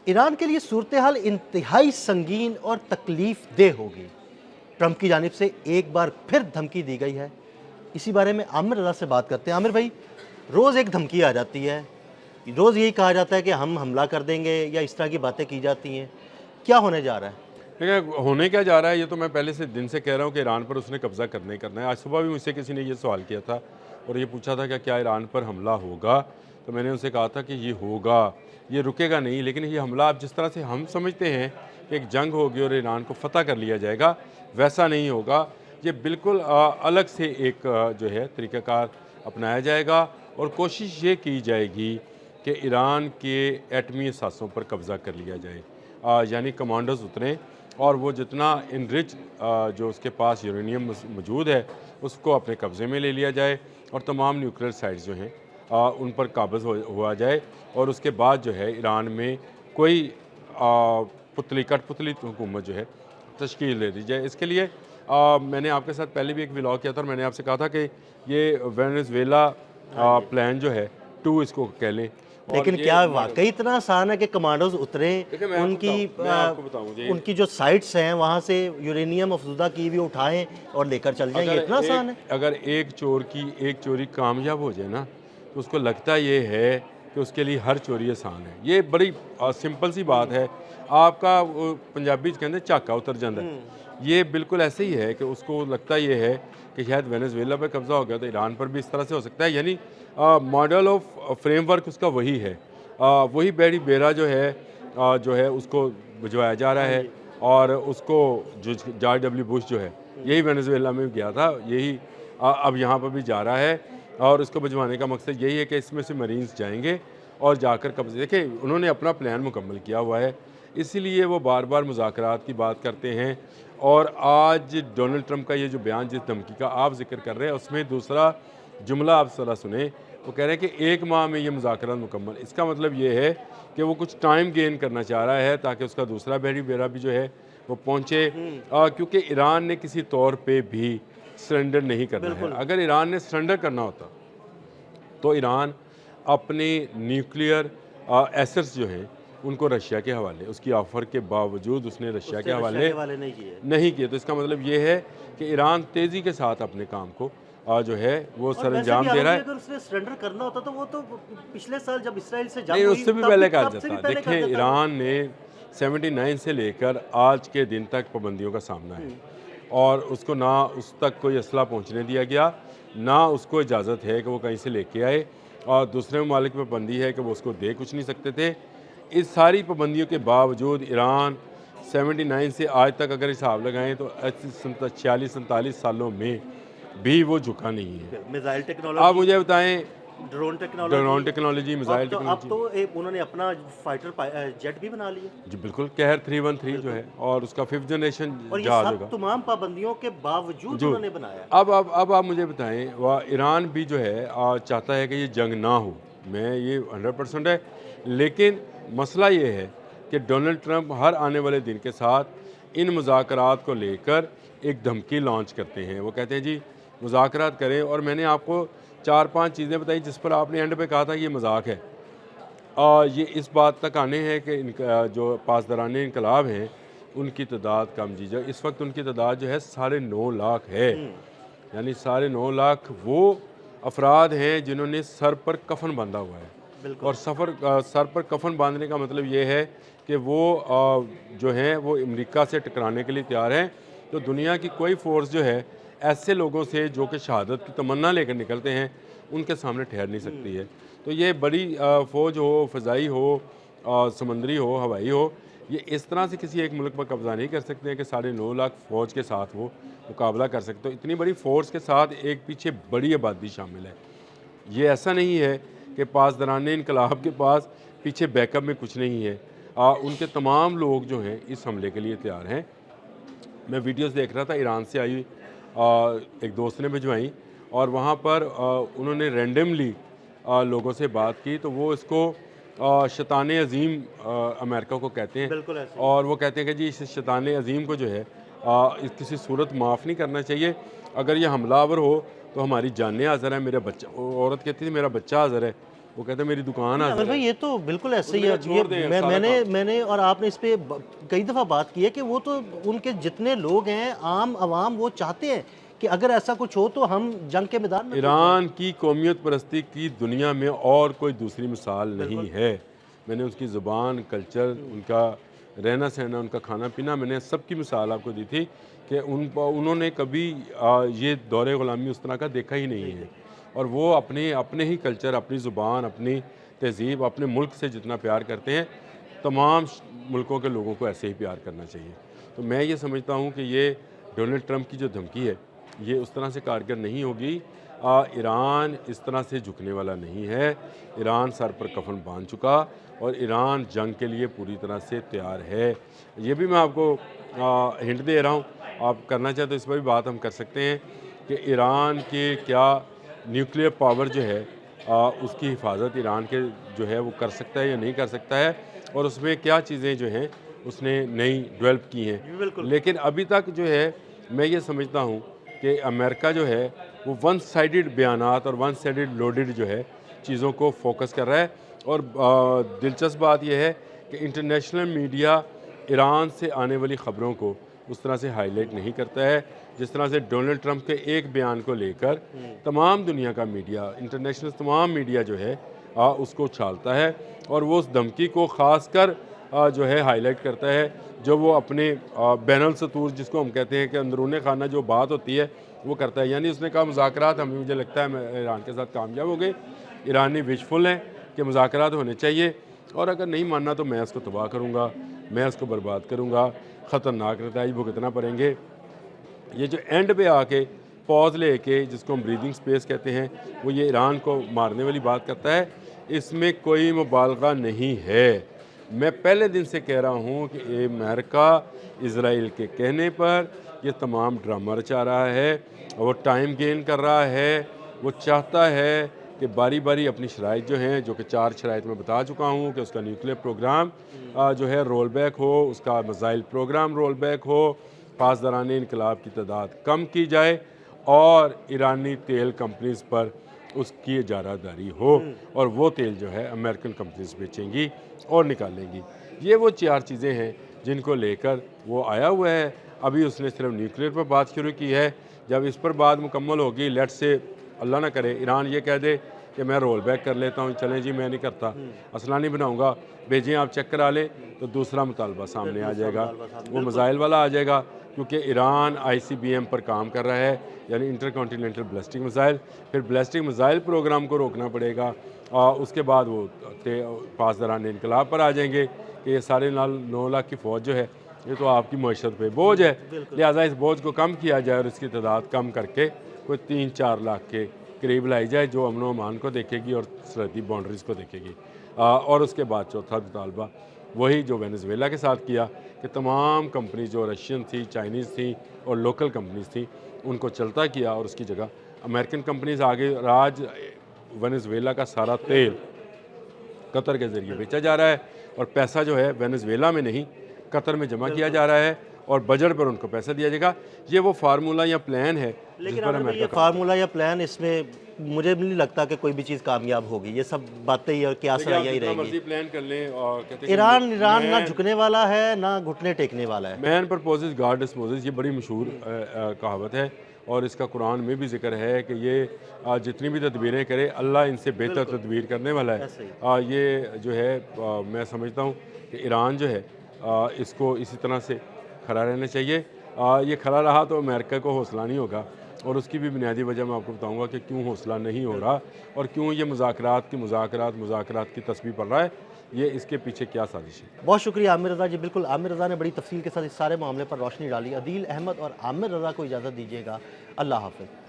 Iran के लिए सूरत हाल इंतहाई संगीन और तकलीफ देह होगी। ट्रंप की जानिब से एक बार फिर धमकी दी गई है। इसी बारे में आमिर रज़ा से बात करते हैं। आमिर भाई, रोज़ एक धमकी आ जाती है, रोज़ यही कहा जाता है कि हम हमला कर देंगे या इस तरह की बातें की जाती हैं। क्या होने जा रहा है? देखिए, होने क्या जा रहा है ये तो मैं पहले से दिन से कह रहा हूँ कि ईरान पर उसने कब्ज़ा करना ही करना है। आज सुबह भी मुझसे किसी ने ये सवाल किया था और ये पूछा था कि क्या ईरान पर हमला होगा, तो मैंने उनसे कहा था कि ये होगा, ये रुकेगा नहीं। लेकिन ये हमला अब जिस तरह से हम समझते हैं कि एक जंग होगी और ईरान को फ़तह कर लिया जाएगा, वैसा नहीं होगा। ये बिल्कुल अलग से एक जो है तरीक़ाकार अपनाया जाएगा और कोशिश ये की जाएगी कि ईरान के एटमी असासों पर कब्ज़ा कर लिया जाए। यानी कमांडोज़ उतरें और वो जितना इनरिच जो उसके पास यूरेनियम मौजूद है उसको अपने कब्ज़े में ले लिया जाए और तमाम न्यूक्लियर साइट्स जो हैं उन पर काबज़ हुआ जाए और उसके बाद जो है ईरान में कोई कठपुतली हुकूमत जो है तश्कील दे दी जाए। इसके लिए मैंने आपके साथ पहले भी एक व्लॉग किया था और मैंने आपसे कहा था कि ये वेनेज़ुएला प्लान जो है 2 इसको कह लें। और लेकिन ये क्या मॉडल वाकई इतना आसान है कि कमांडोज उतरें, देखिए मैं आपको बताऊं जी। उनकी जो साइट्स हैं वहाँ से यूरेनियम अफज़ुदा की भी उठाएं और लेकर चल जाएं? ये इतना आसान है? अगर एक चोर की एक चोरी कामयाब हो जाए ना तो उसको लगता ये है कि उसके लिए हर चोरी आसान है। ये बड़ी सिंपल सी बात है। आपका पंजाबी कहते झाका उतर जाता है, ये बिल्कुल ऐसे ही है कि उसको लगता ये है कि शायद वेनेजुएला पर कब्ज़ा हो गया तो ईरान पर भी इस तरह से हो सकता है। यानी मॉडल ऑफ फ्रेमवर्क उसका वही है। वही बेड़ी बेरा जो है उसको भिजवाया जा रहा है और उसको जो जॉर्ज डब्ल्यू बुश जो है यही वेनेजुएला में गया था, यही अब यहाँ पर भी जा रहा है और उसको भिजवाने का मकसद यही है कि इसमें से मरीन्स जाएंगे और जाकर कब्जे देखिए उन्होंने अपना प्लान मुकम्मल किया हुआ है, इसीलिए वो बार बार मुज़ाकरात की बात करते हैं। और आज डोनाल्ड ट्रंप का ये जो बयान जिस धमकी का आप जिक्र कर रहे हैं उसमें दूसरा जुमला आप ज़रा सुने, वो कह रहे हैं कि 1 माह में ये मुज़ाकरात मुकम्मल। इसका मतलब ये है कि वो कुछ टाइम गेन करना चाह रहा है ताकि उसका दूसरा बेड़ी बेरा भी जो है वो पहुँचे, क्योंकि ईरान ने किसी तौर पे भी सरेंडर नहीं करना है। अगर ईरान ने सरेंडर करना होता तो ईरान अपने न्यूक्लियर एसेट्स जो हैं उनको रशिया के हवाले, उसकी ऑफ़र के बावजूद उसने रशिया के हवाले नहीं किए। तो इसका मतलब ये है कि ईरान तेज़ी के साथ अपने काम को जो है वो सरअंजाम दे रहा है। अगर उसने सरेंडर करना होता तो वो तो पिछले साल जब इसराइल से नहीं, जंग हुई उससे भी तब पहले कर तब से भी देता। पहले कर देखें, देता वो। ईरान ने 79 से लेकर आज के दिन तक पाबंदियों का सामना है और उसको ना उस तक कोई असला पहुंचने दिया गया, ना उसको इजाज़त है कि वो कहीं से लेके आए और दूसरे ममालिक पर पाबंदी है कि वो उसको दे कुछ नहीं सकते थे। इस सारी पाबंदियों के बावजूद ईरान 79 से आज तक अगर हिसाब लगाएं तो 46-47 सालों में भी वो झुका नहीं है। मिसाइल आप टेक्नोलॉजी, मुझे बताएं, drone drone technology, technology, missile अब टेक्नोलॉजी। तो उन्होंने अपना फाइटर जेट भी बना लिए। जी बिल्कुल, कहर 313 जो है और उसका 5th जनरेशन और ये जहाज़ सब होगा। तमाम पाबंदियों के बावजूद जो उन्होंने बनाया। अब आप मुझे बताएं, वह ईरान भी जो है चाहता है कि ये जंग ना हो, मैं ये 100% है। लेकिन मसला ये है कि डोनाल्ड ट्रंप हर आने वाले दिन के साथ इन मुज़ाकरात को लेकर एक धमकी लॉन्च करते हैं। वो कहते हैं जी मुज़ाकरात करें और मैंने आपको 4-5 चीज़ें बताई जिस पर आपने एंड पे कहा था ये मजाक है। ये इस बात तक आने हैं कि इनका जो पासदारान इनकलाब हैं उनकी तादाद कम जी जाए। इस वक्त उनकी तादाद जो है 9.5 लाख है। यानी 9.5 लाख वो अफराद हैं जिन्होंने सर पर कफन बांधा हुआ है और सर पर कफन बांधने का मतलब ये है कि वो जो हैं वो अमेरिका से टकराने के लिए तैयार हैं। तो दुनिया की कोई फ़ोर्स जो है ऐसे लोगों से जो कि शहादत की तमन्ना लेकर निकलते हैं उनके सामने ठहर नहीं सकती है। तो ये बड़ी फ़ौज हो, फ़ज़ाई हो, समंदरी हो, हवाई हो, ये इस तरह से किसी एक मुल्क पर कब्ज़ा नहीं कर सकते हैं कि 9.5 लाख फ़ौज के साथ वो मुकाबला कर सकते हो। इतनी बड़ी फ़ोर्स के साथ एक पीछे बड़ी आबादी शामिल है। ये ऐसा नहीं है कि पासदारान इनकलाब के पास पीछे बैकअप में कुछ नहीं है। उनके तमाम लोग जो हैं इस हमले के लिए तैयार हैं। मैं वीडियोस देख रहा था, ईरान से आई एक दोस्त ने भिजवाई और वहाँ पर उन्होंने रैंडमली लोगों से बात की तो वो इसको शैतान अज़ीम अमेरिका को कहते हैं। बिल्कुल ऐसे और वो कहते हैं कि जी इस शैतान अज़ीम को जो है इस किसी सूरत माफ़ नहीं करना चाहिए। अगर ये हमलावर हो तो हमारी जानें हाज़िर है, मेरा बच्चा, औरत कहती थी मेरा बच्चा हाज़िर है, वो कहते हैं मेरी दुकान आमिर हाजिर भाई है। ये तो बिल्कुल ऐसे ही उसने है। कहा, छोड़ दें सारा मैंने और आपने इस पे कई दफ़ा बात की है कि वो तो उनके जितने लोग हैं आम आवाम वो चाहते हैं कि अगर ऐसा कुछ हो तो हम जंग के मैदान में कूद जाएं। ईरान की कौमियत परस्ती की दुनिया में और कोई दूसरी मिसाल नहीं बिल्कुल। है। मैंने उसकी ज़ुबान, कल्चर, उनका रहना सहना, उनका खाना पीना, मैंने सबकी मिसाल आपको दी थी कि उन्होंने कभी ये दौरे ग़ुलामी उस तरह का देखा ही नहीं है। और वो अपने अपने ही कल्चर, अपनी ज़ुबान, अपनी तहज़ीब, अपने मुल्क से जितना प्यार करते हैं, तमाम मुल्कों के लोगों को ऐसे ही प्यार करना चाहिए। तो मैं ये समझता हूँ कि ये डोनाल्ड ट्रंप की जो धमकी है, ये उस तरह से कारगर नहीं होगी। ईरान इस तरह से झुकने वाला नहीं है। ईरान सर पर कफन बांध चुका और ईरान जंग के लिए पूरी तरह से तैयार है। ये भी मैं आपको हिंट दे रहा हूँ, आप करना चाहें तो इस पर भी बात हम कर सकते हैं कि ईरान के क्या न्यूक्लियर पावर जो है उसकी हिफाजत ईरान के जो है वो कर सकता है या नहीं कर सकता है, और उसमें क्या चीज़ें जो हैं उसने नई डेवलप की हैं। लेकिन अभी तक जो है मैं ये समझता हूँ कि अमेरिका जो है वो वन साइडेड बयानात और वन साइडेड लोडेड जो है चीज़ों को फोकस कर रहा है। और दिलचस्प बात यह है कि इंटरनेशनल मीडिया ईरान से आने वाली ख़बरों को उस तरह से हाईलाइट नहीं करता है जिस तरह से डोनाल्ड ट्रंप के एक बयान को लेकर तमाम दुनिया का मीडिया, इंटरनेशनल तमाम मीडिया जो है उसको उछालता है और वो उस धमकी को ख़ास कर जो है हाईलाइट करता है, जो वो अपने बैनुल सतूर जिसको हम कहते हैं कि अंदरूनी खाना जो बात होती है वो करता है। यानी उसने कहा मुज़ाकरात हमें, मुझे लगता है मैं ईरान के साथ कामयाब हो गए, ईरानी विशफुल हैं कि मुज़ाकरात होने चाहिए और अगर नहीं मानना तो मैं उसको तबाह करूँगा, मैं उसको बर्बाद करूँगा, ख़तरनाक नताइज भुगतना पड़ेंगे। ये जो एंड पे आके पॉज लेके जिसको हम ब्रीदिंग स्पेस कहते हैं, वो ये ईरान को मारने वाली बात करता है, इसमें कोई मुबालगा नहीं है। मैं पहले दिन से कह रहा हूँ कि अमेरिका इज़राइल के कहने पर ये तमाम ड्रामा रचा रहा है, वो टाइम गेन कर रहा है, वो चाहता है कि बारी बारी अपनी शराइत जो हैं, जो कि 4 शराइत मैं बता चुका हूँ कि उसका न्यूक्लियर प्रोग्राम जो है रोल बैक हो, उसका मिसाइल प्रोग्राम रोल बैक हो, पासदारान इनकलाब की तादाद कम की जाए और ईरानी तेल कंपनीज़ पर उसकी इजारादारी हो और वो तेल जो है अमेरिकन कंपनीज बेचेंगी और निकालेंगी। ये वो 4 चीज़ें हैं जिनको लेकर वो आया हुआ है। अभी उसने सिर्फ न्यूक्लियर पर बात शुरू की है। जब इस पर बात मुकम्मल होगी, लेट्स से अल्लाह ना करे ईरान ये कह दे कि मैं रोल बैक कर लेता हूँ, चलें जी मैं नहीं करता, असला नहीं बनाऊँगा, भेजें आप चेक करा लें, तो दूसरा मुतालबा सामने आ जाएगा, वो मिसाइल वाला आ जाएगा, क्योंकि ईरान ICBM पर काम कर रहा है, यानी इंटरकॉन्टिनेंटल बैलिस्टिक मिसाइल। फिर बैलिस्टिक मिसाइल प्रोग्राम को रोकना पड़ेगा और उसके बाद वो पासदारान इनकलाब पर आ जाएंगे कि ये साढ़े 9 लाख की फ़ौज जो है ये तो आपकी मईशत पे बोझ है, लिहाजा इस बोझ को कम किया जाए और इसकी तादाद कम करके कोई 3-4 लाख के करीब लाई जाए, जो अमन व अमान को देखेगी और सरहदी बाउंड्रीज़ को देखेगी। और उसके बाद चौथा मुतालबा वही जो वेनेजुएला के साथ किया कि तमाम कंपनी जो रशियन थी, चाइनीज़ थी और लोकल कंपनीज़ थी उनको चलता किया और उसकी जगह अमेरिकन कंपनीज़ आगे राज वेनेजुएला का सारा तेल कतर के ज़रिए बेचा जा रहा है और पैसा जो है वेनेजुएला में नहीं कतर में जमा किया जा रहा है और बजट पर उनको पैसा दिया जाएगा। ये वो फार्मूला या प्लान है जिस लेकिन पर आमिर भाई, ये अमेरिका फार्मूला या प्लान, इसमें मुझे नहीं लगता कि कोई भी चीज़ कामयाब होगी। ये सब बातें ही और क्या सराइयाँ ही रहेंगी। मर्जी प्लान कर लें और कहते हैं कि ईरान ना झुकने वाला है ना घुटने टेकने वाला है। मैन प्रपोजेस गॉड डिस्पोजेस, ये बड़ी मशहूर कहावत है और इसका कुरान में भी जिक्र है कि ये जितनी भी तदबीरें करे अल्लाह इनसे बेहतर तदबीर करने वाला है। ऐसे ही। ये जो है मैं समझता हूँ कि ईरान जो है इसको इसी तरह से खड़ा रहना चाहिए। ये खड़ा रहा तो अमेरिका को हौसला नहीं होगा और उसकी भी बुनियादी वजह मैं आपको बताऊंगा कि क्यों हौसला नहीं हो रहा और क्यों ये मुज़ाकरात की तस्वीर पड़ रहा है, ये इसके पीछे क्या साजिश है। बहुत शुक्रिया आमिर रज़ा जी। बिल्कुल, आमिर रज़ा ने बड़ी तफसील के साथ इस सारे मामले पर रोशनी डाली। अदील अहमद और आमिर रज़ा को इजाज़त दीजिएगा। अल्लाह हाफ़िज़।